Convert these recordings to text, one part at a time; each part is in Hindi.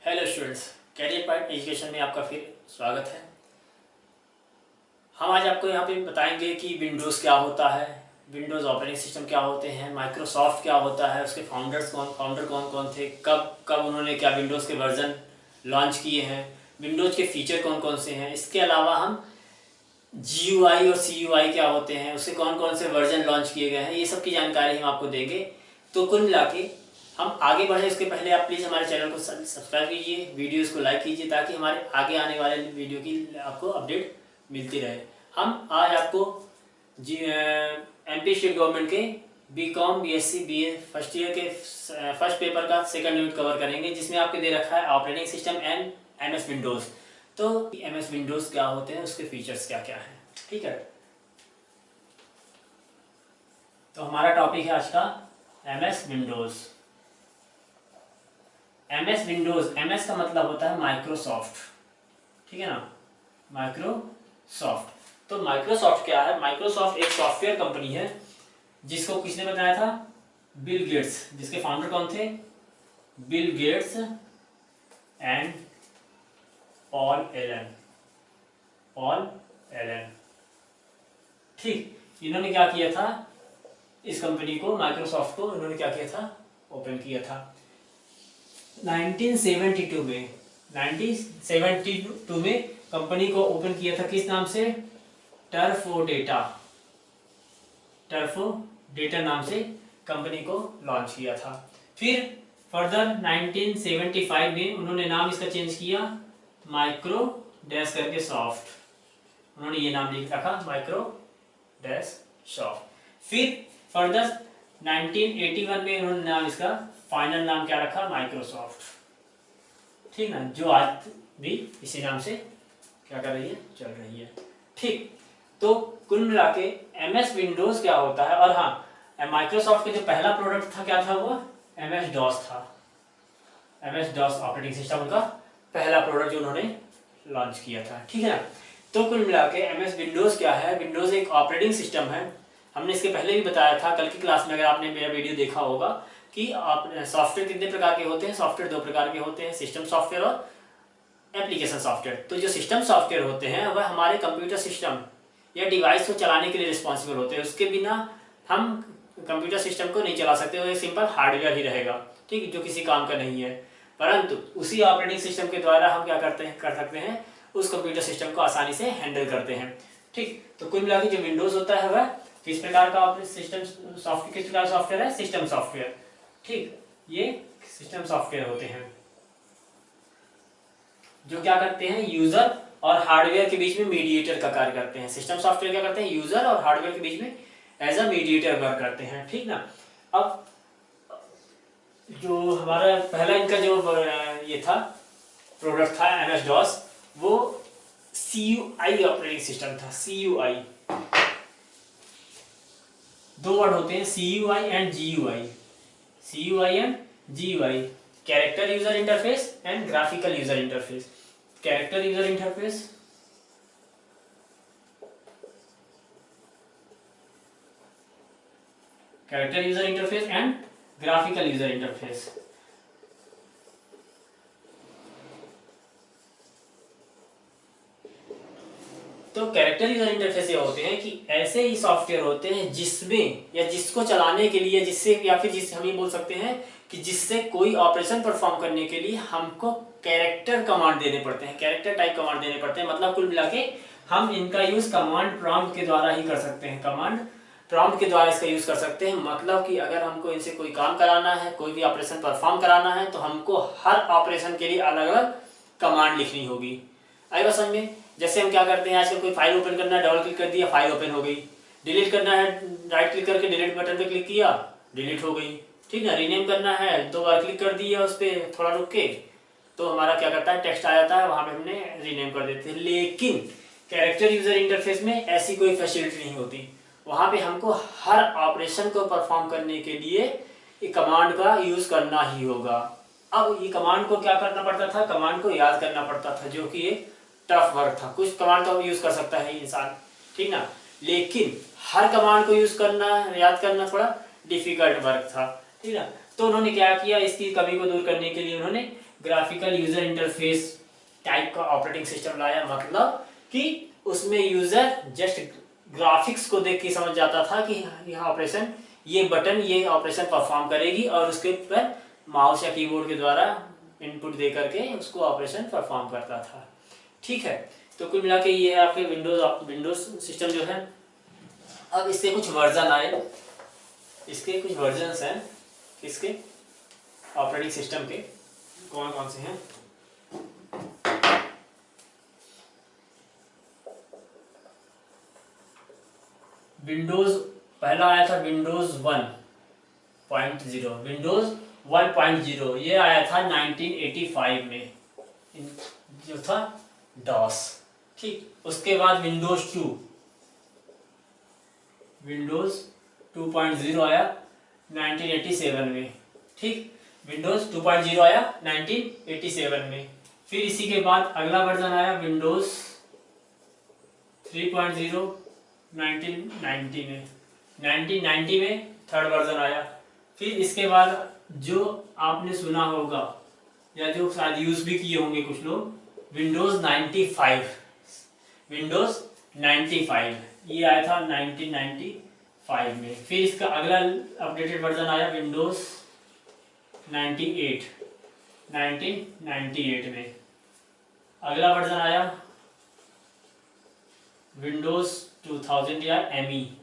Hello students, career point education में आपका फिर स्वागत है। हम आज आपको यहाँ पे बताएंगे कि विंडोज़ क्या होता है, विंडोज़ ऑपरेटिंग सिस्टम क्या होते हैं, माइक्रोसॉफ्ट क्या होता है, उसके फाउंडर कौन कौन थे, कब कब उन्होंने क्या विंडोज़ के वर्जन लॉन्च किए हैं, विंडोज़ के फीचर कौन कौन से हैं। इसके अलावा हम GUI और CUI क्या होते हैं, उससे कौन कौन से वर्जन लॉन्च किए गए हैं, ये सब की जानकारी हम आपको देंगे। तो कुल मिला के हम आगे बढ़े उसके पहले आप प्लीज़ हमारे चैनल को सब्सक्राइब कीजिए, वीडियोस को लाइक कीजिए ताकि हमारे आगे आने वाले वीडियो की आपको अपडेट मिलती रहे। हम आज आपको MP स्टेट गवर्नमेंट के BCom BSc BA first year के फर्स्ट पेपर का सेकंड यूनिट कवर करेंगे, जिसमें आपके दे रखा है operating system and MS Windows. तो MS विंडोज़ क्या होते हैं, उसके फीचर्स क्या क्या हैं, ठीक है। तो हमारा टॉपिक है आज का MS Windows. MS Windows, MS का मतलब होता है माइक्रोसॉफ्ट, ठीक है ना, माइक्रोसॉफ्ट। तो माइक्रोसॉफ्ट क्या है? माइक्रोसॉफ्ट एक सॉफ्टवेयर कंपनी है जिसको किसने बनाया था? Bill Gates. जिसके फाउंडर कौन थे? Bill Gates and Paul Allen. ठीक, इन्होंने क्या किया था? इस कंपनी को, माइक्रोसॉफ्ट को इन्होंने क्या किया था? ओपन किया था 1972 में कंपनी को ओपन किया था। किस नाम से? टर्फो डेटा नाम से कंपनी को लॉन्च किया था। फिर फर्दर 1975 में उन्होंने नाम इसका चेंज किया, माइक्रो डैश करके सॉफ्ट। उन्होंने ये नाम लिख रखा, माइक्रो डैश सॉफ्ट। फिर फर्दर 1981 में उन्होंने नाम इसका फाइनल नाम क्या रखा? माइक्रोसॉफ्ट, ठीक ना, जो आज भी इसी नाम से क्या कर रही है? चल रही है, ठीक। तो कुल मिला के MS विंडोज क्या होता है। और हाँ, माइक्रोसॉफ्ट का जो पहला प्रोडक्ट था क्या था? वो MS DOS था। MS DOS ऑपरेटिंग सिस्टम उनका पहला प्रोडक्ट जो उन्होंने लॉन्च किया था, ठीक है ना। तो कुल मिला के MS विंडोज क्या है? विंडोज एक ऑपरेटिंग सिस्टम है। हमने इसके पहले भी बताया था कल की क्लास में, अगर आपने मेरा वीडियो देखा होगा, कि आप सॉफ्टवेयर कितने प्रकार के होते हैं। सॉफ्टवेयर दो प्रकार के होते हैं, सिस्टम सॉफ्टवेयर और एप्लीकेशन सॉफ्टवेयर। तो जो सिस्टम सॉफ्टवेयर होते हैं वह हमारे कंप्यूटर सिस्टम या डिवाइस को चलाने के लिए रिस्पॉन्सिबल होते हैं। उसके बिना हम कंप्यूटर सिस्टम को नहीं चला सकते, वो एक सिंपल हार्डवेयर ही रहेगा, ठीक, जो किसी काम का नहीं है। परंतु उसी ऑपरेटिंग सिस्टम के द्वारा हम क्या कर सकते हैं? उस कंप्यूटर सिस्टम को आसानी से हैंडल करते हैं, ठीक। तो कुल मिलाकर जो विंडोज होता है वह किस प्रकार का सिस्टम सॉफ्टवेयर, किस प्रकार सॉफ्टवेयर है? सिस्टम सॉफ्टवेयर, ठीक। ये सिस्टम सॉफ्टवेयर होते हैं जो क्या करते हैं? यूजर और हार्डवेयर के बीच में मीडिएटर का कार्य करते हैं। सिस्टम सॉफ्टवेयर क्या करते हैं? यूजर और हार्डवेयर के बीच में एज अ मीडिएटर वर्क करते हैं, ठीक ना। अब जो हमारा पहला इनका जो ये था प्रोडक्ट था MS DOS, वो CUI ऑपरेटिंग सिस्टम था। CUI, दो वर्ड होते हैं, CUI and GUI। CUI and GUI, character user interface and graphical user interface. Character user interface, and graphical user interface. तो कैरेक्टर यूजर इंटरफेस ये होते हैं कि ऐसे ही सॉफ्टवेयर होते हैं जिसमें या जिसको चलाने के लिए, जिससे या फिर जिस हम ये बोल सकते हैं कि जिससे कोई ऑपरेशन परफॉर्म करने के लिए हमको कैरेक्टर कमांड देने पड़ते हैं, कैरेक्टर टाइप कमांड देने पड़ते हैं। मतलब कुल मिला के हम इनका यूज कमांड प्रॉम्प्ट के द्वारा ही कर सकते हैं, कमांड प्रॉम्प्ट के द्वारा इसका यूज कर सकते हैं। मतलब कि अगर हमको इनसे कोई काम कराना है, कोई भी ऑपरेशन परफॉर्म कराना है, तो हमको हर ऑपरेशन के लिए अलग अलग कमांड लिखनी होगी। आएगा समझ में? जैसे हम क्या करते हैं आजकल, कोई फाइल ओपन करना है, डबल क्लिक कर दिया, फाइल ओपन हो गई। डिलीट करना है, राइट क्लिक करके डिलीट बटन पे क्लिक किया, डिलीट हो गई, ठीक है। रीनेम करना है, दो बार क्लिक कर दिया उस पर थोड़ा रुक के, तो हमारा क्या करता है? टेक्स्ट आ जाता है, वहां पे हमने रीनेम कर देते हैं। लेकिन कैरेक्टर यूजर इंटरफेस में ऐसी कोई फैसिलिटी नहीं होती। वहां पे हमको हर ऑपरेशन को परफॉर्म करने के लिए ये कमांड का यूज करना ही होगा। अब ये कमांड को क्या करना पड़ता था? कमांड को याद करना पड़ता था, जो कि एक टफ वर्क था। कुछ कमांड का यूज कर सकता है इंसान, ठीक ना, लेकिन हर कमांड को यूज करना, याद करना थोड़ा डिफिकल्ट वर्क था, ठीक ना। तो उन्होंने क्या किया? इसकी कमी को दूर करने के लिए उन्होंने ग्राफिकल यूजर इंटरफेस टाइप का ऑपरेटिंग सिस्टम लाया, मतलब कि उसमें यूजर जस्ट ग्राफिक्स को देख के समझ जाता था कि यह ऑपरेशन, ये बटन ये ऑपरेशन परफॉर्म करेगी, और उसके ऊपर माउस या कीबोर्ड के द्वारा इनपुट दे करके उसको ऑपरेशन परफॉर्म करता था। ठीक है, तो कुल मिला के ये है आपके विंडोज सिस्टम जो है। अब इसके कुछ वर्जन आए, इसके कुछ वर्जन्स हैं, इसके ऑपरेटिंग सिस्टम के कौन कौन से हैं। विंडोज पहला आया था विंडोज 1.0, विंडोज 1.0 ये आया था 1985 में, जो था डॉस। ठीक, उसके बाद विंडोज 2.0 आया 1987 में। ठीक, विंडोज 2.0 आया 1987 में। फिर इसी के बाद अगला वर्जन आया विंडोज 3.0 1990 में, 1990 में थर्ड वर्जन आया। फिर इसके बाद जो आपने सुना होगा या जो शायद यूज भी किए होंगे कुछ लोग, विंडोज 95, विंडोज 95 ये आया था 1995 में। फिर इसका अगला अपडेटेड वर्जन आया विंडोज 98 1998 में। अगला वर्जन आया विंडोज 2000 या एमई,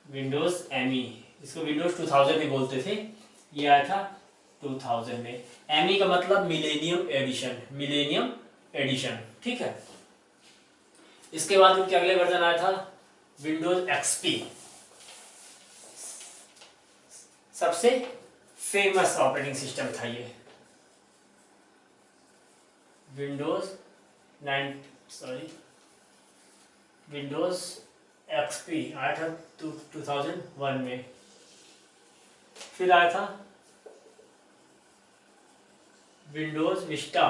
विंडोज एमई, इसको विंडोज 2000 भी बोलते थे, ये आया था 2000 में। एमई का मतलब मिलेनियम एडिशन, मिलेनियम एडिशन। ठीक है, इसके बाद उनके अगले वर्जन आया था विंडोज एक्सपी, सबसे फेमस ऑपरेटिंग सिस्टम था ये। विंडोज एक्सपी आया था 2001 में। फिर आया था विंडोज विस्टा,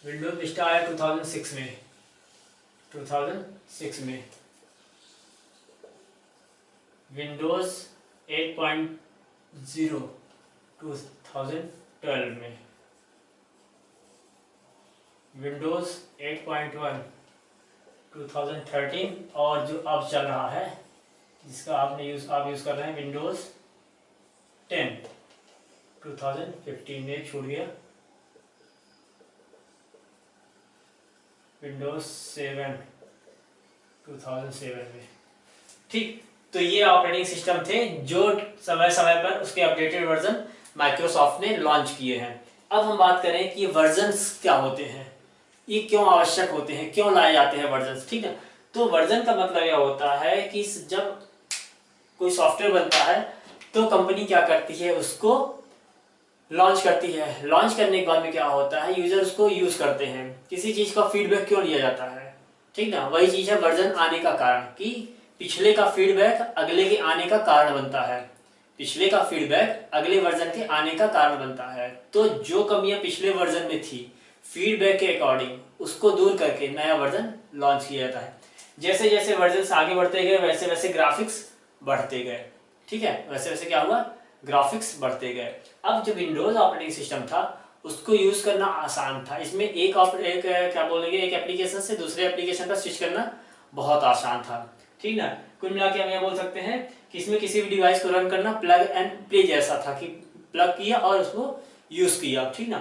विंडोज विस्टा आया 2006 में, 2006 में। विंडोज 8.0 2012 में। विंडोज 8.1 2013, और जो अब चल रहा है जिसका आप यूज कर रहे हैं विंडोज 10 2015 में छूट गया, विंडोज 7 2007 में। ठीक, तो ये ऑपरेटिंग सिस्टम थे जो समय समय पर उसके अपडेटेड वर्जन माइक्रोसॉफ्ट ने लॉन्च किए हैं। अब हम बात करें कि वर्जन्स क्या होते हैं, ये क्यों आवश्यक होते हैं, क्यों लाए जाते हैं वर्जन्स। ठीक है, तो वर्जन का मतलब यह होता है कि जब कोई सॉफ्टवेयर बनता है तो कंपनी क्या करती है, उसको लॉन्च करती है। लॉन्च करने के बाद में क्या होता है, यूजर उसको यूज करते हैं। किसी चीज का फीडबैक क्यों लिया जाता है, ठीक ना, वही चीज है वर्जन आने का कारण, कि पिछले का फीडबैक अगले के आने का कारण बनता है, पिछले का फीडबैक अगले वर्जन के आने का कारण बनता है। तो जो कमियां पिछले वर्जन में थी फीडबैक के अकॉर्डिंग, उसको दूर करके नया वर्जन लॉन्च किया जाता है। जैसे जैसे वर्जन आगे बढ़ते गए वैसे वैसे ग्राफिक्स बढ़ते गए। ठीक है, वैसे वैसे क्या हुआ, ग्राफिक्स बढ़ते गए। अब जो विंडोज ऑपरेटिंग सिस्टम था उसको यूज करना आसान था। इसमें एक क्या बोलेंगे, एक एप्लीकेशन से दूसरे एप्लीकेशन पर स्विच करना बहुत आसान था। ठीक ना, कुल मिला के हम यह बोल सकते हैं कि इसमें किसी भी डिवाइस को रन करना प्लग एंड प्ले जैसा था, कि प्लग किया और उसको यूज किया। ठीक ना,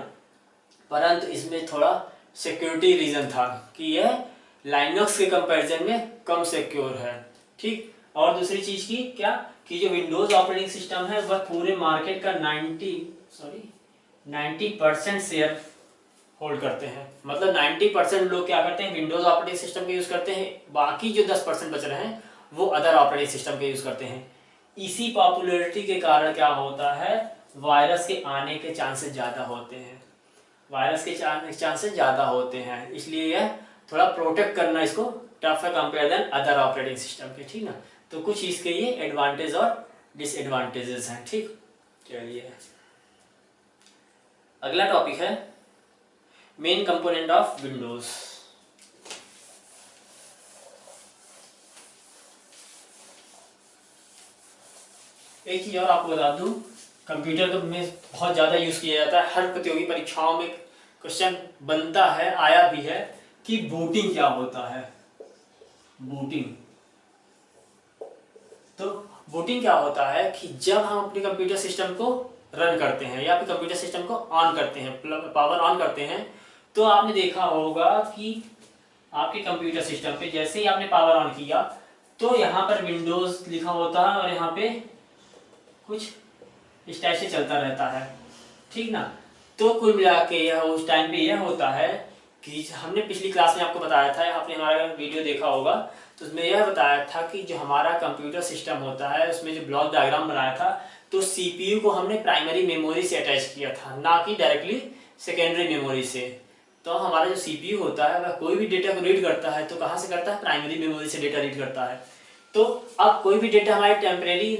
परंतु इसमें थोड़ा सिक्योरिटी रीजन था कि यह लाइनक्स के कंपैरिजन में कम सिक्योर है। ठीक, और दूसरी चीज की क्या, कि जो विंडोज ऑपरेटिंग सिस्टम है वह पूरे मार्केट का 90% शेयर होल्ड करते हैं। मतलब 90% लोग क्या करते हैं, विंडोज ऑपरेटिंग सिस्टम का यूज करते हैं, बाकी जो 10% बच रहे हैं वो अदर ऑपरेटिंग सिस्टम का यूज करते हैं। इसी पॉपुलैरिटी के कारण क्या होता है, वायरस के आने के चांसेस ज्यादा होते हैं, वायरस के चांसेस ज्यादा होते हैं। इसलिए यह थोड़ा प्रोटेक्ट करना इसको टफ है compare than other operating system के। ठीक ना, तो कुछ इसके ये एडवांटेज और डिसएडवांटेजेस हैं। ठीक, चलिए अगला टॉपिक है मेन कंपोनेंट ऑफ विंडोज। एक चीज और आपको बता दूं, कंप्यूटर का में बहुत ज़्यादा यूज़ किया जाता है, हर प्रतियोगी परीक्षाओं में क्वेश्चन बनता है, आया भी है कि बूटिंग क्या होता है। बूटिंग, तो बूटिंग क्या होता है कि जब हम अपने कंप्यूटर सिस्टम को रन करते हैं या फिर कंप्यूटर सिस्टम को ऑन करते हैं, पावर ऑन करते हैं, तो आपने देखा होगा कि आपके कंप्यूटर सिस्टम पे जैसे ही आपने पावर ऑन किया तो यहाँ पर विंडोज लिखा होता है और यहाँ पे कुछ इस टाइप से चलता रहता है, ठीक ना। तो कुल मिला के यह उस टाइम पे यह होता है कि हमने पिछली क्लास में आपको बताया था, आपने हमारा वीडियो देखा होगा, तो उसमें यह बताया था कि जो हमारा कंप्यूटर सिस्टम होता है उसमें जो ब्लॉक डायग्राम बनाया था, तो सीपीयू को हमने प्राइमरी मेमोरी से अटैच किया था, ना कि डायरेक्टली सेकेंडरी मेमोरी से। तो हमारा जो सीपीयू होता है वह कोई भी डेटा को रीड करता है तो कहाँ से करता है, प्राइमरी मेमोरी से डेटा रीड करता है। तो अब कोई भी डेटा हमारे टेम्परेरी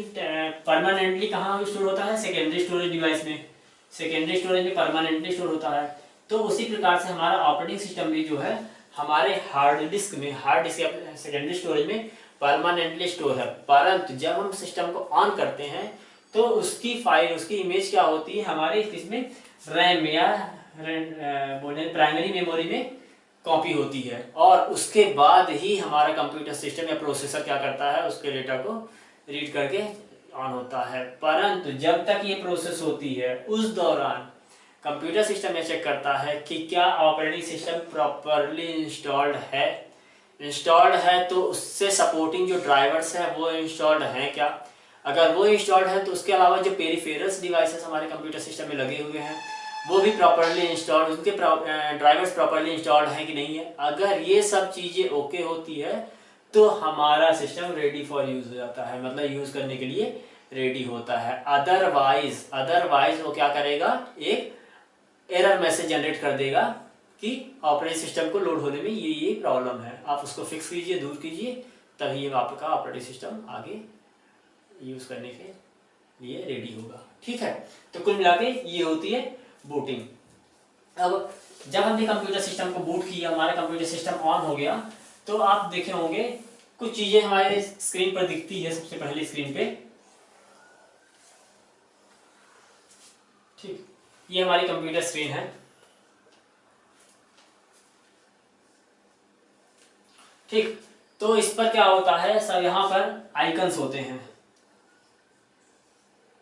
परमानेंटली कहाँ स्टोर होता है, सेकेंडरी स्टोरेज डिवाइस में, सेकेंडरी स्टोरेज में परमानेंटली स्टोर होता है। तो उसी प्रकार से हमारा ऑपरेटिंग सिस्टम भी जो है हमारे हार्ड डिस्क में, हार्ड डिस्क या सेकेंडरी स्टोरेज में परमानेंटली स्टोर है। परंतु जब हम सिस्टम को ऑन करते हैं तो उसकी फाइल, उसकी इमेज क्या होती है, हमारे इसमें रैम या बोले प्राइमरी मेमोरी में कॉपी होती है, और उसके बाद ही हमारा कंप्यूटर सिस्टम या प्रोसेसर क्या करता है, उसके डेटा को रीड करके ऑन होता है। परंतु जब तक ये प्रोसेस होती है उस दौरान कंप्यूटर सिस्टम ये चेक करता है कि क्या ऑपरेटिंग सिस्टम प्रॉपरली इंस्टॉल्ड है तो उससे सपोर्टिंग जो ड्राइवर्स है वो इंस्टॉल्ड हैं क्या। अगर वो इंस्टॉल्ड है तो उसके अलावा जो पेरिफेरल्स डिवाइसेस हमारे कंप्यूटर सिस्टम में लगे हुए हैं वो भी प्रॉपरली इंस्टॉल्ड, उनके ड्राइवर्स प्रॉपरली इंस्टॉल्ड हैं कि नहीं है। अगर ये सब चीज़ें ओके होती है तो हमारा सिस्टम रेडी फॉर यूज़ हो जाता है, मतलब यूज़ करने के लिए रेडी होता है। अदरवाइज वो क्या करेगा, एक एरर मैसेज जनरेट कर देगा कि ऑपरेटिंग सिस्टम को लोड होने में ये प्रॉब्लम है, आप उसको फिक्स कीजिए, दूर कीजिए, तभी आपका ऑपरेटिंग सिस्टम आगे यूज़ करने के लिए रेडी होगा। ठीक है, तो कुल मिला के ये होती है बूटिंग। अब जब हमने कंप्यूटर सिस्टम को बूट किया, हमारा कंप्यूटर सिस्टम ऑन हो गया, तो आप देखे होंगे कुछ चीजें हमारे स्क्रीन पर दिखती है। सबसे पहले स्क्रीन पे, ठीक, ये हमारी कंप्यूटर स्क्रीन है। ठीक, तो इस पर क्या होता है, सब यहाँ पर आइकन्स होते हैं।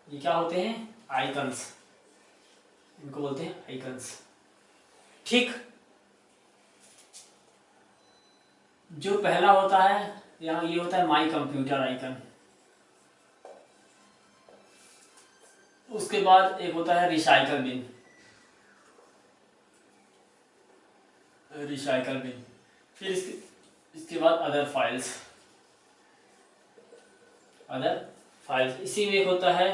ये क्या होते हैं, आइकन्स, इनको बोलते हैं आइकन्स। ठीक, जो पहला होता है यहाँ, ये होता है माई कंप्यूटर आइकन। उसके बाद एक होता है रिसाइकल बिन, फिर इसके बाद अदर फाइल्स। इसी में एक होता है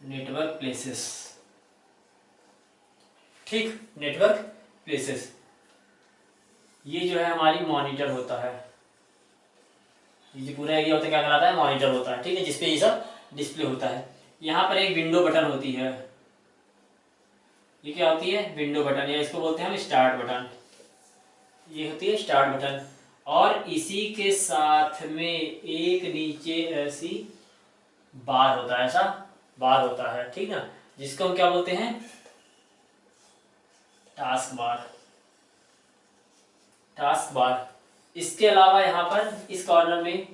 नेटवर्क प्लेसेस। ठीक, नेटवर्क प्लेसेस, ये जो है हमारी मॉनिटर होता है। ये जो पूरा एरिया होता है क्या कहलाता है, मॉनिटर होता है। ठीक है, जिसपे ये सब डिस्प्ले होता है। यहाँ पर एक विंडो बटन होती है, ये क्या होती है, विंडो बटन, या इसको बोलते हैं हम स्टार्ट बटन। ये होती है स्टार्ट बटन, और इसी के साथ में एक नीचे ऐसी बार होता है, ऐसा बार होता है, ठीक ना, जिसको हम क्या बोलते हैं, टास्क बार। इसके अलावा यहाँ पर इस कॉर्नर में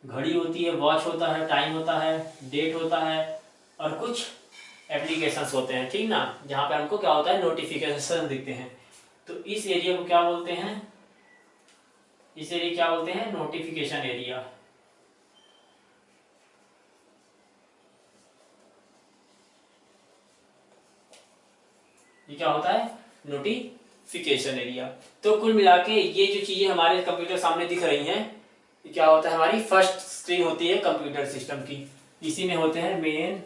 घड़ी होती है, वॉच होता है, टाइम होता है, डेट होता है, और कुछ एप्लीकेशंस होते हैं, ठीक ना, जहाँ पे हमको क्या होता है, नोटिफिकेशन दिखते हैं। तो इस एरिया को क्या बोलते हैं, इस एरिया क्या बोलते हैं, नोटिफिकेशन एरिया। ये क्या होता है, नोटिफिकेशन एरिया। तो कुल मिला के ये जो चीजें हमारे कंप्यूटर सामने दिख रही हैं, ये क्या होता है, हमारी फर्स्ट स्क्रीन होती है कंप्यूटर सिस्टम की। इसी में होते हैं मेन,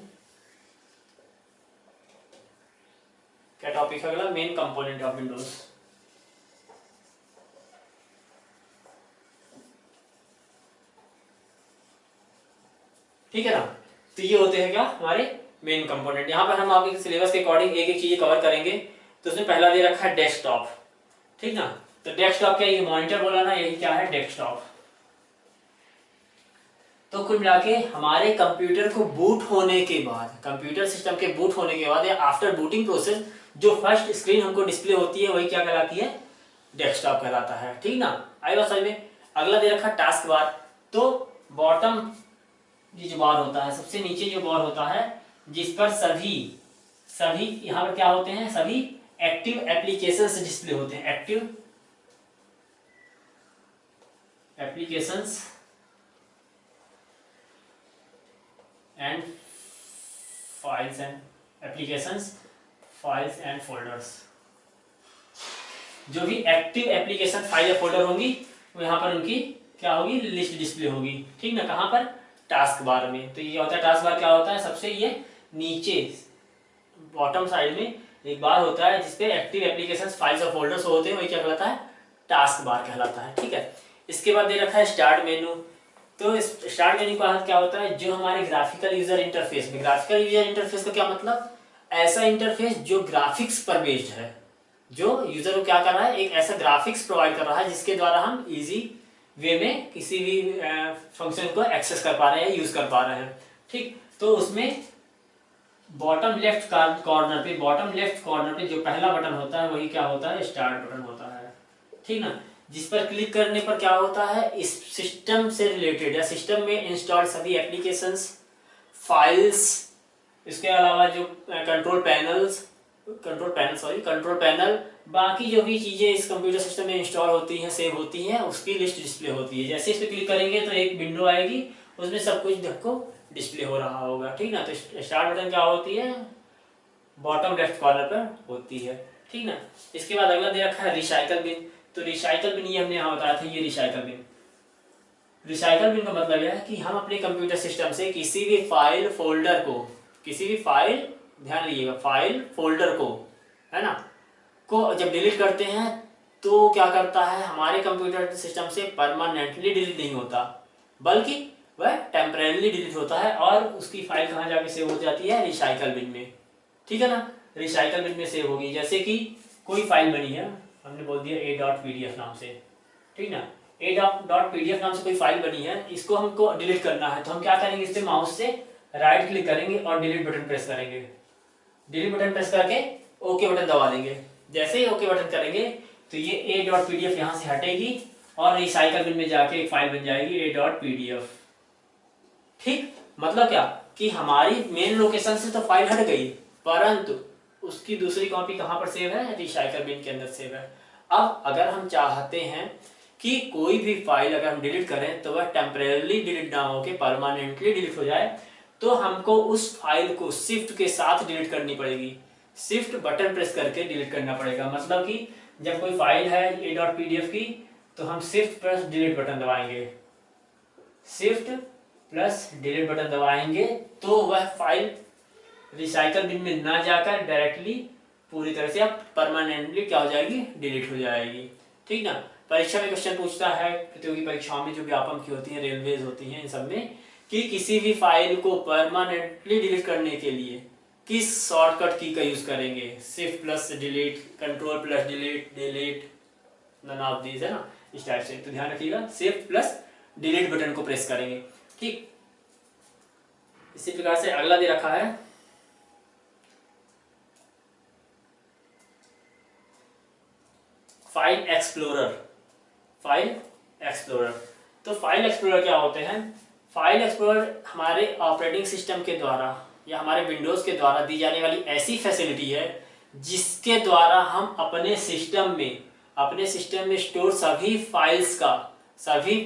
क्या टॉपिक है अगला, मेन कंपोनेंट ऑफ विंडोज। ठीक है ना, तो ये होते हैं क्या, हमारे मेन कंपोनेंट। यहाँ पर हम आपके सिलेबस के अकॉर्डिंग एक एक चीजें कवर करेंगे। तो उसमें पहला दे रखा है डेस्कटॉप, ठीक ना, तो डेस्कटॉप क्या, ये मॉनिटर बोला ना, यही क्या है, डेस्कटॉप। तो कुल मिला के हमारे कंप्यूटर को बूट होने के बाद, कंप्यूटर सिस्टम के बूट होने के बाद या आफ्टर बूटिंग प्रोसेस, जो फर्स्ट स्क्रीन हमको डिस्प्ले होती है वही क्या कहलाती है, डेस्कटॉप कहलाता है। ठीक ना, आई बात समझ में। अगला दे रखा टास्क बार। तो बॉटम ये जो बार होता है, सबसे नीचे जो बार होता है, जिस पर सभी सभी यहाँ पर क्या होते हैं, सभी एक्टिव एप्लीकेशंस डिस्प्ले होते हैं, active applications and files and applications, files and folders. जो भी एक्टिव एप्लीकेशन फाइल या फोल्डर होंगी वो यहाँ पर उनकी क्या होगी, लिस्ट डिस्प्ले होगी। ठीक ना, कहाँ पर, टास्क बार में। तो ये होता है टास्क बार, क्या होता है, सबसे ये नीचे बॉटम साइड में एक बार होता है जिसपे एक्टिव एप्लीकेशंस फाइल्स और फोल्डर्स होते हैं, वही क्या कहलाता है, टास्क बार कहलाता है। ठीक है, इसके बाद दे रखा है स्टार्ट मेनू। तो स्टार्ट मेन्यू का क्या होता है, जो हमारे ग्राफिकल यूजर इंटरफेस में, ग्राफिकल यूजर इंटरफेस का क्या मतलब, ऐसा इंटरफेस जो ग्राफिक्स पर बेस्ड है, जो यूजर को क्या कर रहा है, एक ऐसा ग्राफिक्स प्रोवाइड कर रहा है जिसके द्वारा हम इजी वे में किसी भी फंक्शन को एक्सेस कर पा रहे हैं, यूज कर पा रहे हैं। ठीक, तो उसमें बॉटम लेफ्ट कॉर्नर पे, बॉटम लेफ्ट कॉर्नर पे जो पहला बटन होता है वही क्या होता है, स्टार्ट बटन होता है। ठीक ना, जिस पर क्लिक करने पर क्या होता है, इस सिस्टम से रिलेटेड या सिस्टम में इंस्टॉल सभी एप्लीकेशंस, फाइल्स, इसके अलावा जो कंट्रोल पैनल, बाकी जो भी चीज़ें इस कंप्यूटर सिस्टम में इंस्टॉल होती हैं, सेव होती हैं, उसकी लिस्ट डिस्प्ले होती है। जैसे इस पर क्लिक करेंगे तो एक विंडो आएगी, उसमें सब कुछ देखो डिस्प्ले हो रहा होगा। ठीक ना, तो स्टार्ट बटन क्या होती है, बॉटम लेफ्ट कॉर्नर पर होती है। ठीक ना, इसके बाद अगला दे रखा है रिसाइकल बिन। तो रिसाइकल बिन ये हमने यहाँ बताया था, ये रिसाइकल बिन। रिसाइकल बिन का मतलब यह है कि हम अपने कंप्यूटर सिस्टम से किसी भी फाइल फोल्डर को, किसी भी फाइल, ध्यान दीजिएगा, फाइल फोल्डर को, है ना, को जब डिलीट करते हैं तो क्या करता है, हमारे कंप्यूटर सिस्टम से परमानेंटली डिलीट नहीं होता, बल्कि वह टेम्परेली डिलीट होता है और उसकी फाइल कहाँ जाके सेव हो जाती है, रिसाइकल बिन में। ठीक है ना, रिसाइकल बिन में सेव होगी। जैसे कि कोई फाइल बनी है, हमने बोल दिया a.pdf नाम से। ठीक ना, a.pdf नाम से कोई फाइल बनी है, इसको हमको डिलीट करना है, तो हम क्या करेंगे, इस पे माउस से राइट क्लिक करेंगे और डिलीट बटन प्रेस करेंगे। डिलीट बटन प्रेस करके ओके बटन दबा देंगे। जैसे ही ओके बटन करेंगे तो ये a.pdf यहाँ से हटेगी और रिसाइकल बिन में जाके एक फाइल बन जाएगी a.pdf। ठीक, मतलब क्या कि हमारी मेन लोकेशन से तो फाइल हट गई, परंतु उसकी दूसरी कॉपी कहाँ पर सेव है, रिसाइकल बिन के अंदर सेव है। अब अगर हम चाहते हैं कि कोई भी फाइल अगर हम डिलीट करें तो वह टेम्परेली डिलीट ना होकर परमानेंटली डिलीट हो जाए, तो हमको उस फाइल को शिफ्ट के साथ डिलीट करनी पड़ेगी, शिफ्ट बटन प्रेस करके डिलीट करना पड़ेगा। मतलब कि जब कोई फाइल है a.pdf की, तो हम शिफ्ट प्लस डिलीट बटन दबाएंगे, शिफ्ट प्लस डिलीट बटन दबाएंगे तो वह फाइल रिसाइकल बिन में ना जाकर डायरेक्टली पूरी तरह से अब परमानेंटली क्या हो जाएगी, डिलीट हो जाएगी। ठीक ना, परीक्षा में क्वेश्चन पूछता है, प्रतियोगी परीक्षाओं में जो व्यापम की होती है, रेलवेज होती हैं, इन सब में, कि किसी भी फाइल को परमानेंटली डिलीट करने के लिए किस शॉर्टकट की का यूज करेंगे, shift plus delete, control plus delete, delete, none of these, है ना, इस टाइप से। तो ध्यान रखिएगा, शिफ्ट प्लस डिलीट बटन को प्रेस करेंगे। ठीक, इसी प्रकार से अगला दे रखा है फाइल एक्सप्लोरर। फाइल एक्सप्लोरर, तो फाइल एक्सप्लोरर क्या होते हैं, फाइल एक्सप्लोरर हमारे ऑपरेटिंग सिस्टम के द्वारा या हमारे विंडोज के द्वारा दी जाने वाली ऐसी फैसिलिटी है जिसके द्वारा हम अपने सिस्टम में स्टोर सभी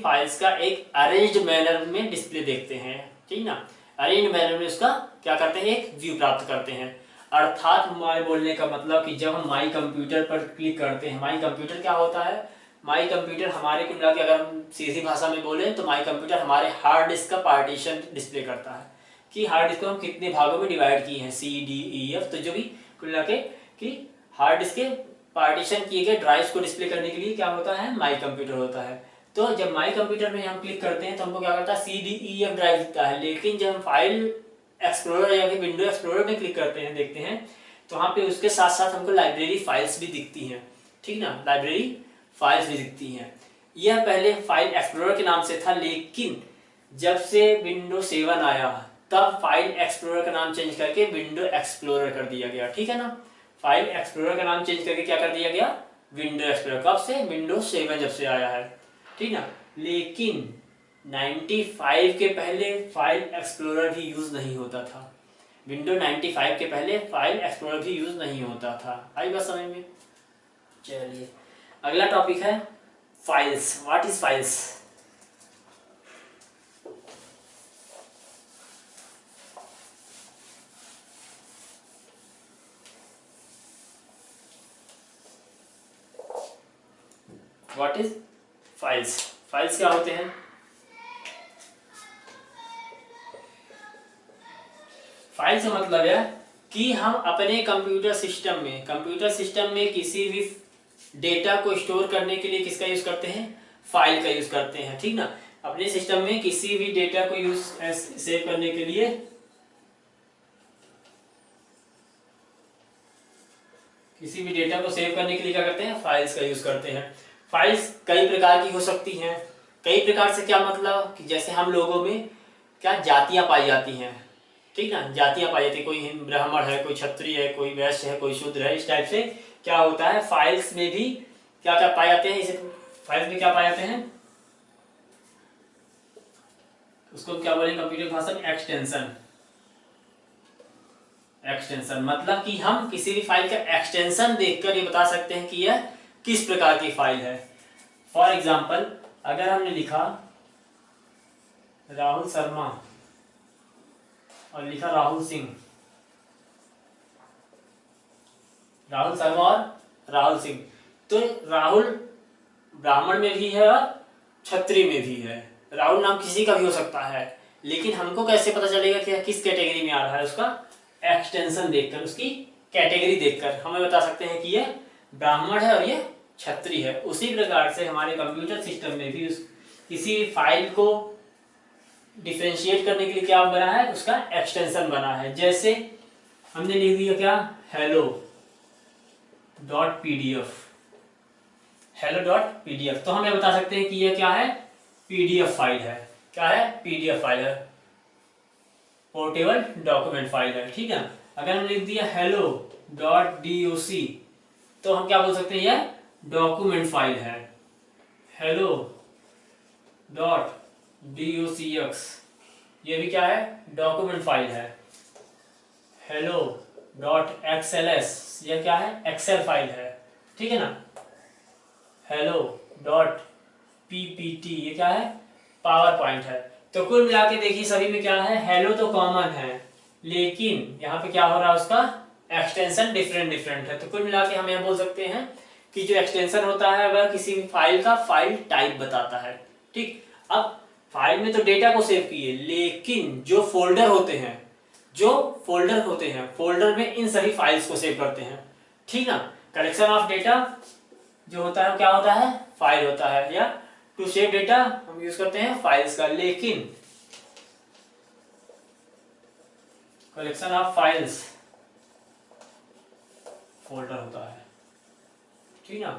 फाइल्स का एक अरेंज्ड मैनर में डिस्प्ले देखते हैं। ठीक ना, अरेंज्ड मैनर में उसका क्या करते हैं, एक व्यू प्राप्त करते हैं। अर्थात हमारे बोलने का मतलब कि जब हम माई कंप्यूटर पर क्लिक करते हैं, माई कंप्यूटर क्या होता है, माई कंप्यूटर हमारे को मिला के अगर हम सीधी भाषा में बोलें तो माई कंप्यूटर हमारे हार्ड डिस्क का पार्टीशन डिस्प्ले करता है कि हार्ड डिस्क को हम कितने भागों में डिवाइड किए हैं, C, D, E, F। तो जो भी कुल मिला के कि हार्ड डिस्क के पार्टीशन किए गए ड्राइव्स को डिस्प्ले करने के लिए क्या होता है, माई कंप्यूटर होता है। तो जब माई कंप्यूटर में हम क्लिक करते हैं तो हमको क्या करता है, C, D, E, F drive दिखता है। लेकिन जब हम फाइल एक्सप्लोरर या फिर विंडो एक्सप्लोरर में क्लिक करते हैं, देखते हैं, तो वहाँ पे उसके साथ साथ हमको लाइब्रेरी फाइल्स भी दिखती हैं। ठीक ना, लाइब्रेरी फाइल्स भी दिखती हैं। यह पहले फाइल एक्सप्लोरर के नाम से था, लेकिन जब से विंडो 7 आया तब फाइल एक्सप्लोरर का नाम चेंज करके विंडो एक्सप्लोरर कर दिया गया। ठीक है ना, फाइल एक्सप्लोरर का नाम चेंज करके क्या कर दिया गया, विंडो एक्सप्लोरर। कब से, विंडो 7 जब से आया है। ठीक ना, लेकिन 95 के पहले फाइल एक्सप्लोरर भी यूज नहीं होता था। विंडो 95 के पहले फाइल एक्सप्लोरर भी यूज नहीं होता था। आई बात समझ में। चलिए अगला टॉपिक है files. What is files? What is files? Files क्या होते हैं? फाइल से मतलब है कि हम अपने कंप्यूटर सिस्टम में किसी भी डेटा को स्टोर करने के लिए किसका यूज करते हैं, फाइल का यूज करते हैं। ठीक ना, अपने सिस्टम में किसी भी डेटा को यूज सेव करने के लिए क्या करते हैं, फाइल्स का यूज करते हैं। फाइल्स कई प्रकार की हो सकती हैं। कई प्रकार से क्या मतलब कि जैसे हम लोगों में क्या जातियां पाई जाती हैं। ठीक ना, जातियां पाई जाती है, कोई ब्राह्मण है, कोई क्षत्रिय है, कोई वैश्य है, कोई शूद्र है। इस टाइप से क्या होता है, फाइल्स में भी क्या क्या पाए जाते हैं। इसे फाइल्स में क्या पाए जाते हैं, उसको क्या बोलेंगे कंप्यूटर भाषा में, एक्सटेंशन। मतलब कि हम किसी भी फाइल का एक्सटेंशन देखकर ये बता सकते हैं कि यह किस प्रकार की फाइल है। फॉर एग्जाम्पल, अगर हमने लिखा राहुल शर्मा और लिखा राहुल सिंह, राहुल शर्मा और राहुल सिंह, तो राहुल ब्राह्मण में भी है और क्षत्रिय में भी है। राहुल नाम किसी का भी हो सकता है, लेकिन हमको कैसे पता चलेगा कि किस कैटेगरी में आ रहा है? उसका एक्सटेंशन देखकर, उसकी कैटेगरी देखकर हमें बता सकते हैं कि यह ब्राह्मण है और यह क्षत्रिय है। उसी प्रकार से हमारे कंप्यूटर सिस्टम में भी किसी भी फाइल को डिफरेंशिएट करने के लिए क्या बना है, उसका एक्सटेंशन बना है। जैसे हमने लिख दिया क्या, हेलो डॉट पीडीएफ, तो हम ये बता सकते हैं कि यह क्या है, पीडीएफ फाइल है। क्या है, पीडीएफ फाइल है, पोर्टेबल डॉक्यूमेंट फाइल है। ठीक है, अगर हम लिख दिया हेलो डॉट डीओसी, तो हम क्या बोल सकते हैं, यह डॉक्यूमेंट फाइल है। हेलो डॉट डॉक्स, ये भी क्या है, डॉक्यूमेंट फाइल है। हेलो डॉट एक्सएलएस, यह क्या है, एक्सेल फाइल है। ठीक है ना, हेलो डॉट पीपीटी, ये क्या है, पावर पॉइंट है। तो कुल मिला के देखिए सभी में क्या है, हेलो तो कॉमन है, लेकिन यहाँ पे क्या हो रहा है, उसका एक्सटेंशन डिफरेंट है। तो कुल मिला के हम यह बोल सकते हैं कि जो एक्सटेंशन होता है वह किसी भी फाइल का फाइल टाइप बताता है। ठीक, अब फाइल में तो डेटा को सेव किए, लेकिन जो फोल्डर होते हैं, फोल्डर में इन सभी फाइल्स को सेव करते हैं। ठीक ना, कलेक्शन ऑफ डेटा जो होता है क्या होता है, फाइल होता है, या टू सेव डेटा हम यूज करते हैं फाइल्स का, लेकिन कलेक्शन ऑफ फाइल्स फोल्डर होता है। ठीक ना,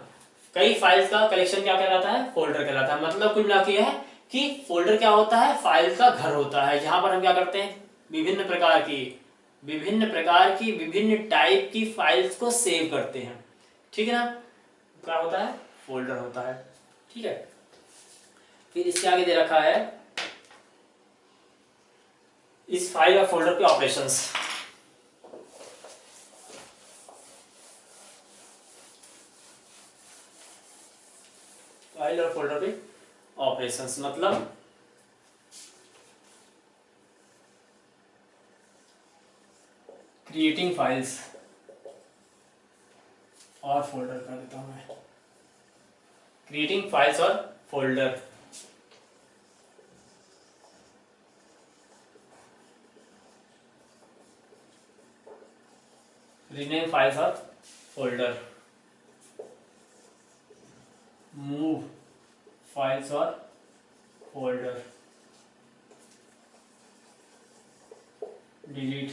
कई फाइल्स का कलेक्शन क्या कहलाता है, फोल्डर कहलाता है। मतलब कुल मिला के है कि फोल्डर क्या होता है, फाइल का घर होता है, जहां पर हम क्या करते हैं, विभिन्न प्रकार की विभिन्न टाइप की फाइल्स को सेव करते हैं। ठीक है ना, क्या होता है, फोल्डर होता है। ठीक है, फिर इसके आगे दे रखा है इस फाइल और फोल्डर के ऑपरेशंस। फाइल और फोल्डर पे ऑपरेशंस मतलब क्रिएटिंग फाइल्स और फोल्डर कर देता हूं मैं, क्रिएटिंग फाइल्स और फोल्डर। रीनेम फाइल्स और फोल्डर, मूव फाइल्स और फोल्डर, डिलीट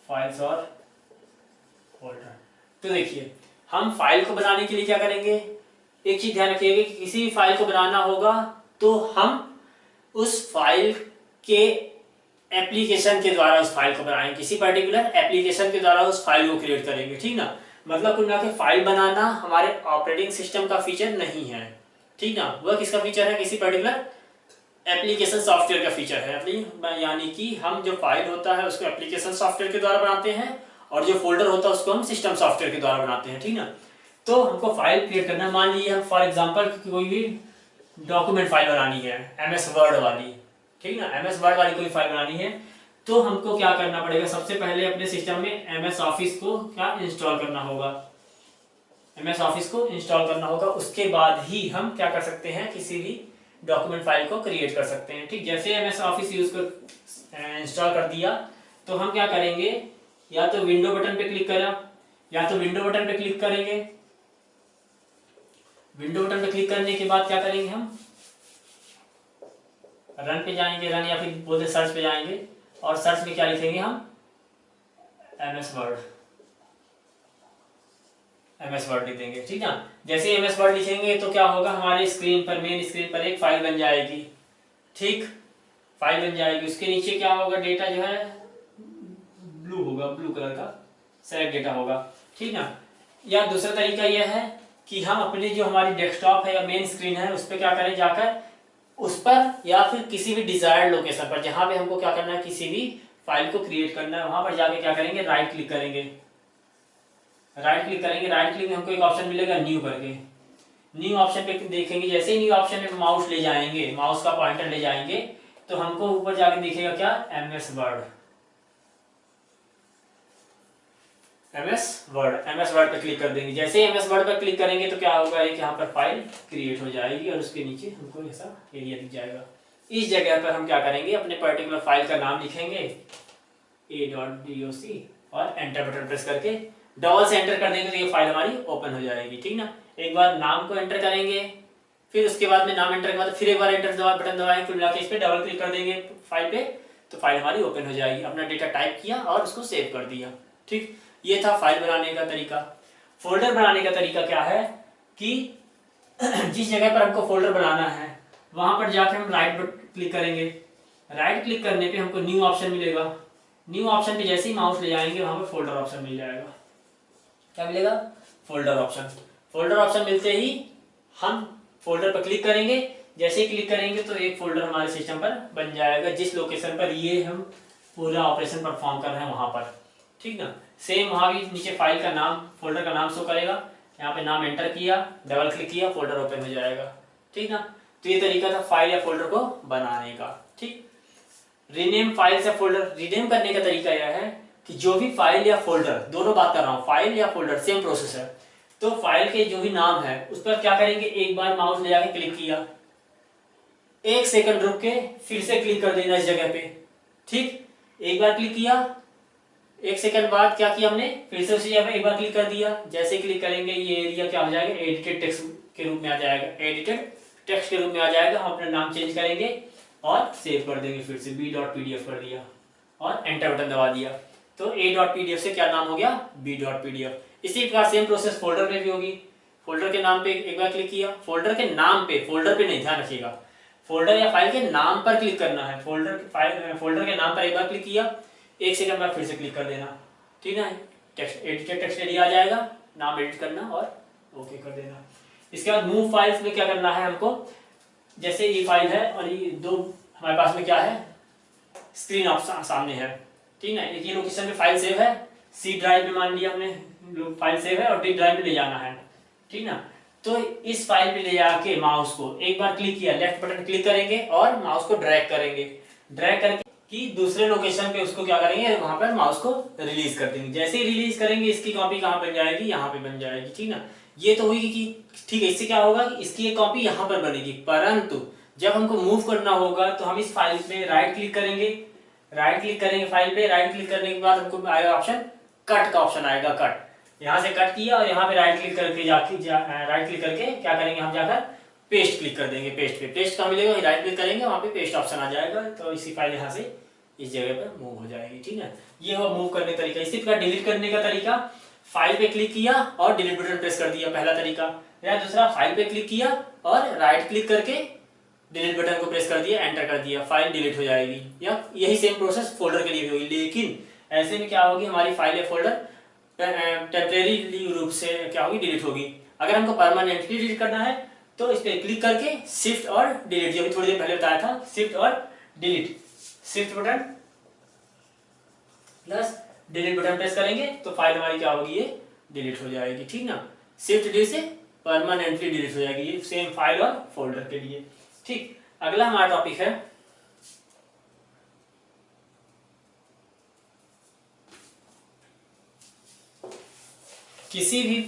फाइल्स और फोल्डर। तो देखिए हम फाइल को बनाने के लिए क्या करेंगे, एक चीज ध्यान रखिएगा कि किसी भी फाइल को बनाना होगा तो हम उस फाइल के एप्लीकेशन के द्वारा उस फाइल को बनाएंगे, किसी पर्टिकुलर एप्लीकेशन के द्वारा उस फाइल को क्रिएट करेंगे, ठीक ना। मतलब कुल मिला के फाइल बनाना हमारे ऑपरेटिंग सिस्टम का फीचर नहीं है, ठीक ना। वह किसका फीचर है, किसी पर्टिकुलर एप्लीकेशन सॉफ्टवेयर का फीचर है। यानी कि हम जो फाइल होता है उसको एप्लीकेशन सॉफ्टवेयर के द्वारा बनाते हैं और जो फोल्डर होता है उसको हम सिस्टम सॉफ्टवेयर के द्वारा बनाते हैं, ठीक ना। तो हमको फाइल क्रिएट करना है, मान लीजिए हम फॉर एग्जांपल कोई भी डॉक्यूमेंट फाइल बनानी है MS वर्ड वाली, ठीक ना, MS वर्ड वाली कोई फाइल बनानी है तो हमको क्या करना पड़ेगा, सबसे पहले अपने सिस्टम में MS ऑफिस को क्या इंस्टॉल करना होगा, MS ऑफिस को इंस्टॉल करना होगा। उसके बाद ही हम क्या कर सकते हैं, किसी भी डॉक्यूमेंट फाइल को क्रिएट कर सकते हैं, ठीक। जैसे MS ऑफिस यूज कर इंस्टॉल कर दिया तो हम क्या करेंगे, या तो विंडो बटन पे क्लिक करें, या तो विंडो बटन पे क्लिक करेंगे। विंडो बटन पे क्लिक करने के बाद क्या करेंगे, हम रन पे जाएंगे, रन या फिर बोलते सर्च पे जाएंगे और सर्च में क्या लिखेंगे हम, MS वर्ड लिख देंगे, ठीक ना। जैसे MS वर्ड लिखेंगे तो क्या होगा, हमारे स्क्रीन पर, मेन स्क्रीन पर एक फाइल बन जाएगी, ठीक, फाइल बन जाएगी। उसके नीचे क्या होगा, डेटा जो है ब्लू होगा, ब्लू कलर का सेलेक्ट डेटा होगा, ठीक ना। या दूसरा तरीका यह है कि हम अपने जो हमारी डेस्कटॉप है या मेन स्क्रीन है उस पर क्या करें, जाकर उस पर या फिर किसी भी डिजायर्ड लोकेशन पर जहां पे हमको क्या करना है, किसी भी फाइल को क्रिएट करना है, वहां पर जाके क्या करेंगे, राइट क्लिक करेंगे। राइट क्लिक करेंगे, राइट क्लिक में हमको एक ऑप्शन मिलेगा न्यू करके, न्यू ऑप्शन पे देखेंगे। जैसे ही न्यू ऑप्शन में माउस ले जाएंगे, माउस का पॉइंटर ले जाएंगे तो हमको ऊपर जाके दिखेगा क्या, MS वर्ड पे क्लिक कर देंगे। जैसे ही MS वर्ड पर क्लिक करेंगे तो क्या होगा, एक यहाँ पर फाइल क्रिएट हो जाएगी और उसके नीचे हमको ऐसा एरिया दिख जाएगा। इस जगह पर हम क्या करेंगे, अपने पर्टिकुलर फाइल का नाम लिखेंगे a.doc और एंटर बटन प्रेस करके डबल से एंटर कर देंगे तो ये फाइल हमारी ओपन हो जाएगी, ठीक ना। एक बार नाम को एंटर करेंगे, फिर उसके बाद में नाम एंटर के बाद फिर एक बार एंटर बटन दबाएंगे, फिर मिला के इस पर डबल क्लिक कर देंगे फाइल पे तो फाइल हमारी ओपन हो जाएगी। अपना डेटा टाइप किया और उसको सेव कर दिया, ठीक। ये था फाइल बनाने का तरीका। फोल्डर बनाने का तरीका क्या है कि जिस जगह पर हमको फोल्डर बनाना है वहां पर जाकर हम राइट क्लिक करेंगे। राइट क्लिक करने पे हमको न्यू ऑप्शन मिलेगा। न्यू ऑप्शन पे जैसे ही माउस ले जाएंगे वहां पर फोल्डर ऑप्शन मिल जाएगा। क्या मिलेगा, फोल्डर ऑप्शन। फोल्डर ऑप्शन मिलते ही हम फोल्डर पर क्लिक करेंगे। जैसे ही क्लिक करेंगे तो एक फोल्डर हमारे सिस्टम पर बन जाएगा जिस लोकेशन पर ये हम पूरा ऑपरेशन परफॉर्म कर रहे हैं वहां पर, ठीक ना। सेम वहां भी नीचे फाइल का नाम, फोल्डर का नाम शो करेगा। यहाँ पे नाम एंटर किया, डबल क्लिक किया, फोल्डर ओपन हो जाएगा, ठीक ना। तो ये तरीका था फाइल या फोल्डर को बनाने का, ठीक। रीनेम फाइल या फोल्डर, रीनेम करने का तरीका यह है कि जो भी फाइल या फोल्डर, दोनों बात कर रहा हूँ, फाइल या फोल्डर सेम प्रोसेस है। तो फाइल के जो भी नाम है उस पर क्या करेंगे, एक बार माउस ले जाके क्लिक किया, 1 सेकंड रुक के फिर से क्लिक कर देना इस जगह पे, ठीक। एक बार क्लिक किया, 1 सेकंड बाद क्या किया हमने, फिर से उसी जगह पे एक बार क्लिक कर दिया। जैसे क्लिक करेंगे ये एरिया क्या हो जाएगा, एडिटेड टेक्स्ट के रूप में आ जाएगा, एडिटेड टेक्स्ट के रूप में आ जाएगा। हम अपना नाम चेंज करेंगे और सेव कर देंगे, फिर से b.pdf कर दिया और एंटर बटन दबा दिया तो a.pdf से क्या नाम हो गया, b.pdf। इसी प्रकार सेम प्रोसेस फोल्डर पे भी होगी। फोल्डर के नाम पे एक बार क्लिक किया, फोल्डर के नाम पे, फोल्डर पे नहीं, ध्यान रखिएगा, फोल्डर या फाइल के नाम पर क्लिक करना है। फोल्डर के नाम पर एक बार क्लिक किया, 1 सेकंड बाद फिर से क्लिक कर देना, ठीक है। टेक्स्ट एडिटेड टेक्स्ट एरिया आ जाएगा, नाम एडिट करना और ओके कर देना। इसके बाद मूव फाइल्स में क्या करना है हमको, जैसे ये फाइल है और ये दो हमारे पास में क्या है, स्क्रीन ऑप्शन सामने है, ठीक है। एक ये लोकेशन पे फाइल सेव है, C ड्राइव में मान लिया हमने फाइल सेव है और D ड्राइव में ले जाना है, ठीक ना। तो इस फाइल पे ले जाके माउस को एक बार क्लिक किया, लेफ्ट बटन क्लिक करेंगे और माउस को ड्रैग करेंगे। ड्रैग करके कि दूसरे लोकेशन पे उसको क्या करेंगे, वहां पर माउस को रिलीज कर देंगे। जैसे ही रिलीज करेंगे इसकी कॉपी कहाँ बन जाएगी, यहाँ पे बन जाएगी, ठीक ना। ये तो हुई कि ठीक है, इससे क्या होगा कि इसकी एक कॉपी यहाँ पर बनेगी, परंतु जब हमको मूव करना होगा तो हम इस फाइल पे राइट क्लिक करेंगे। राइट क्लिक करेंगे फाइल पे, राइट क्लिक करने के बाद हमको आएगा ऑप्शन, कट का ऑप्शन आएगा, कट। यहाँ से कट किया और यहाँ पे राइट क्लिक करके राइट क्लिक करके क्या करेंगे, हम जाकर पेस्ट क्लिक कर देंगे। पेस्ट पे, पेस्ट कहाँ मिलेगा, राइट क्लिक करेंगे वहाँ पे पेस्ट ऑप्शन आ जाएगा तो इसी फाइल यहाँ से इस जगह पर मूव हो जाएगी, ठीक है। ये हुआ मूव करने का तरीका। इसी प्रकार डिलीट करने का तरीका, फाइल पे क्लिक किया और डिलीट बटन प्रेस कर दिया, पहला तरीका। या दूसरा, फाइल पे क्लिक किया और राइट क्लिक करके डिलीट बटन को प्रेस कर दिया, एंटर कर दिया, फाइल डिलीट हो जाएगी। या यही सेम प्रोसेस फोल्डर के लिए भी होगी, लेकिन ऐसे में क्या होगी, हमारी फाइल या फोल्डर टेम्परेरी रूप से क्या होगी, डिलीट होगी। अगर हमको परमानेंटली डिलीट करना है तो इस पर क्लिक करके शिफ्ट और डिलीट, जो भी थोड़ी देर पहले बताया था, शिफ्ट और delete, shift button plus delete button press करेंगे तो फाइल हमारी क्या होगी, ये डिलीट हो जाएगी, ठीक ना। शिफ्ट डिलीट से परमानेंटली डिलीट हो जाएगी, ये सेम फाइल और फोल्डर के लिए, ठीक। अगला हमारा टॉपिक है किसी भी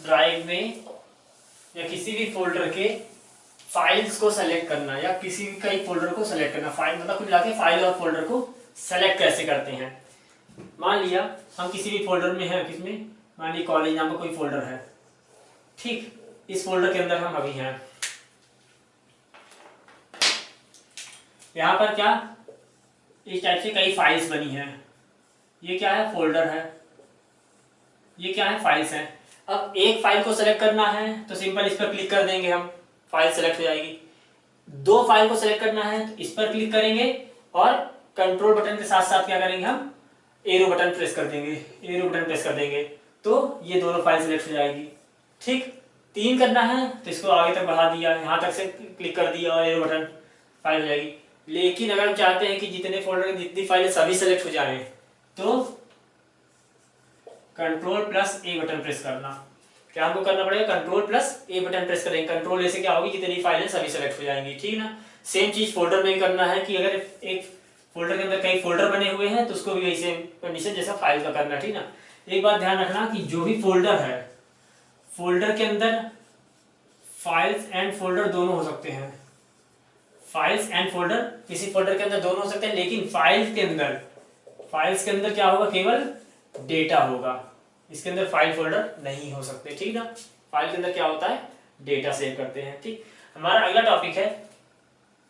ड्राइव में या किसी भी फोल्डर के फाइल्स को सेलेक्ट करना, या किसी भी कई फोल्डर को सेलेक्ट करना। फाइल मतलब कुछ मिला के फाइल और फोल्डर को सेलेक्ट कैसे करते हैं। मान लिया हम किसी भी फोल्डर में हैं, किसमें, मान ली कॉलेज नाम का कोई फोल्डर है, ठीक। इस फोल्डर के अंदर हम अभी हैं। यहाँ पर क्या इस टाइप से कई फाइल्स बनी हैं। ये क्या है, फोल्डर है, ये क्या है, फाइल्स हैं। अब एक फाइल को सेलेक्ट करना है तो सिंपल इस पर क्लिक कर देंगे हम, फाइल सेलेक्ट हो जाएगी। दो फाइल को सेलेक्ट करना है तो इस पर क्लिक करेंगे और कंट्रोल बटन के साथ साथ क्या करेंगे, हम एरो बटन प्रेस कर देंगे, एरो बटन प्रेस कर देंगे तो ये दोनों फाइल सेलेक्ट हो जाएगी, ठीक। तीन करना है तो इसको आगे तक बढ़ा दिया, यहाँ तक से क्लिक कर दिया और एरो बटन, फाइल हो जाएगी। लेकिन अगर हम चाहते हैं कि जितने फोल्डर की जितनी फाइलें सभी सेलेक्ट हो जाए तो कंट्रोल प्लस ए बटन प्रेस करना। क्या हमको करना पड़ेगा, कंट्रोल प्लस ए बटन प्रेस करेंगे। कंट्रोल ए से क्या होगी, जितनी फाइलें सभी सेलेक्ट हो जाएंगी, ठीक ना। सेम चीज फोल्डर में भी करना है कि अगर एक फोल्डर के अंदर कई फोल्डर बने हुए हैं तो उसको भी वही सेम कंडीशन जैसा फाइल का करना, ठीक ना। एक बात ध्यान रखना कि जो भी फोल्डर है, फोल्डर के अंदर फाइल्स एंड फोल्डर दोनों हो सकते हैं। फाइल्स एंड फोल्डर, किसी फोल्डर के अंदर दोनों हो सकते हैं, लेकिन फाइल्स के अंदर क्या होगा, केवल डेटा होगा। इसके अंदर फाइल फोल्डर नहीं हो सकते, ठीक ना। फाइल के अंदर क्या होता है, डेटा सेव करते हैं, ठीक। हमारा अगला टॉपिक है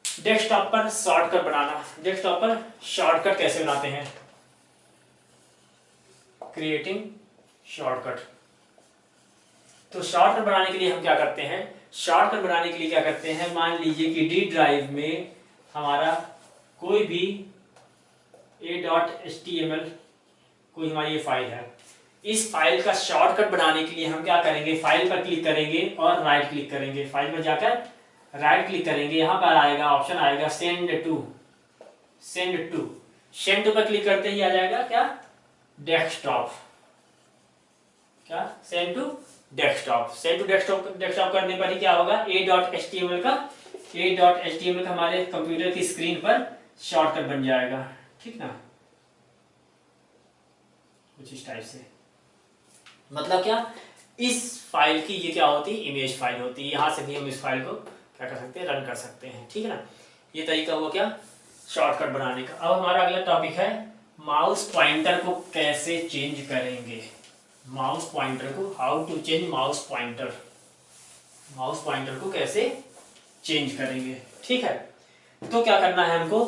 डेस्कटॉप पर शॉर्टकट बनाना। डेस्कटॉप पर शॉर्टकट कैसे बनाते हैं, क्रिएटिंग शॉर्टकट। तो शॉर्टकट बनाने के लिए हम क्या करते हैं, शॉर्टकट बनाने के लिए क्या करते हैं, मान लीजिए कि डी ड्राइव में हमारा कोई भी a.html कोई हमारी ये फाइल है। इस फाइल का शॉर्टकट बनाने के लिए हम क्या करेंगे, फाइल पर क्लिक करेंगे और राइट क्लिक करेंगे। फाइल पर जाकर राइट क्लिक करेंगे, यहाँ पर आएगा ऑप्शन आएगा सेंड टू पर क्लिक करते ही आ जाएगा क्या, डेस्कटॉप। क्या, सेंड टू डेस्कटॉप करने पर ही क्या होगा, a.html का हमारे कंप्यूटर की स्क्रीन पर शॉर्टकट बन जाएगा, ठीक ना। कुछ इस टाइप से, मतलब क्या, इस फाइल की ये क्या होती है, इमेज फाइल होती है। यहाँ से भी हम इस फाइल को क्या कर सकते हैं, रन कर सकते हैं, ठीक है ना। ये तरीका हुआ क्या, शॉर्टकट बनाने का। अब हमारा अगला टॉपिक है माउस पॉइंटर को कैसे चेंज करेंगे। माउस पॉइंटर को, how to change mouse pointer को कैसे चेंज करेंगे, ठीक है। तो क्या करना है हमको,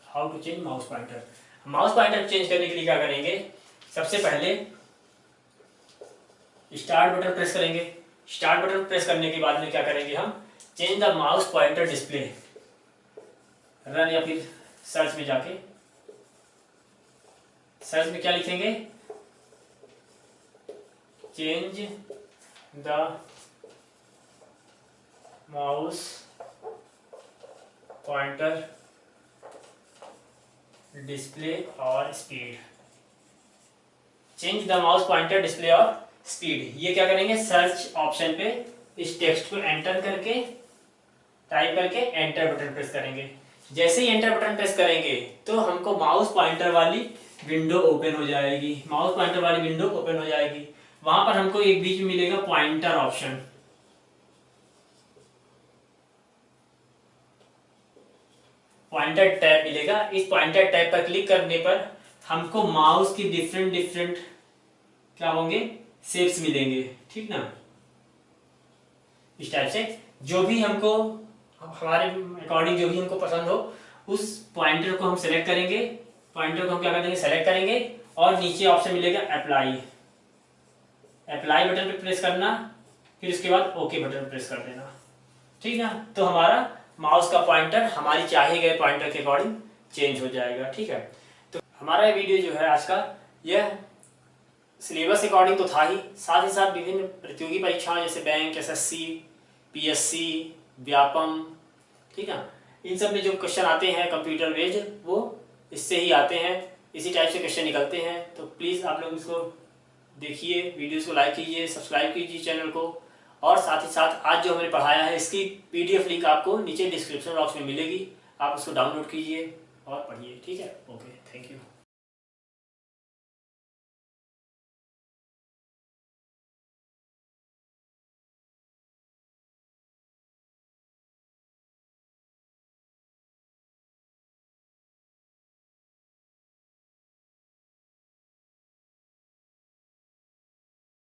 how to change mouse pointer change करने के लिए क्या करेंगे, सबसे पहले स्टार्ट बटन प्रेस करेंगे। स्टार्ट बटन प्रेस करने के बाद में क्या करेंगे, हम change the mouse pointer display, run या फिर सर्च में जाके, सर्च में क्या लिखेंगे, change the mouse pointer display और speed. Change the mouse pointer display और स्पीड, ये क्या करेंगे, सर्च ऑप्शन पे इस टेक्स्ट को एंटर करके, टाइप करके एंटर बटन प्रेस करेंगे। जैसे ही एंटर बटन प्रेस करेंगे तो हमको माउस पॉइंटर वाली विंडो ओपन हो जाएगी। वहां पर हमको एक बीच में मिलेगा पॉइंटर ऑप्शन, पॉइंटर टैब मिलेगा। इस पॉइंटर टैब पर क्लिक करने पर हमको माउस की डिफरेंट क्या होंगे, शेप्स मिलेंगे, ठीक ना। इस टाइप से जो भी हमको हमारे अकॉर्डिंग जो भी हमको पसंद हो उस पॉइंटर को हम सेलेक्ट करेंगे। पॉइंटर को हम क्या कर देंगे, सेलेक्ट करेंगे और नीचे ऑप्शन मिलेगा अप्लाई। अप्लाई बटन पे प्रेस करना, फिर उसके बाद ओके बटन पे प्रेस कर देना, ठीक ना। तो हमारा माउस का पॉइंटर हमारी चाहे गए पॉइंटर के अकॉर्डिंग चेंज हो जाएगा, ठीक है। तो हमारा ये वीडियो जो है आज का, यह सिलेबस अकॉर्डिंग तो था ही, साथ ही साथ विभिन्न प्रतियोगी परीक्षाएं जैसे बैंक, एसएससी, पीएससी, व्यापम, ठीक है, इन सब में जो क्वेश्चन आते हैं कंप्यूटर बेस्ड वो इससे ही आते हैं, इसी टाइप से क्वेश्चन निकलते हैं। तो प्लीज़ आप लोग इसको देखिए, वीडियोस को लाइक कीजिए, सब्सक्राइब कीजिए चैनल को, और साथ ही साथ आज जो हमने पढ़ाया है इसकी PDF लिंक आपको नीचे डिस्क्रिप्शन बॉक्स में मिलेगी, आप उसको डाउनलोड कीजिए और पढ़िए, ठीक है। Okay, thank you.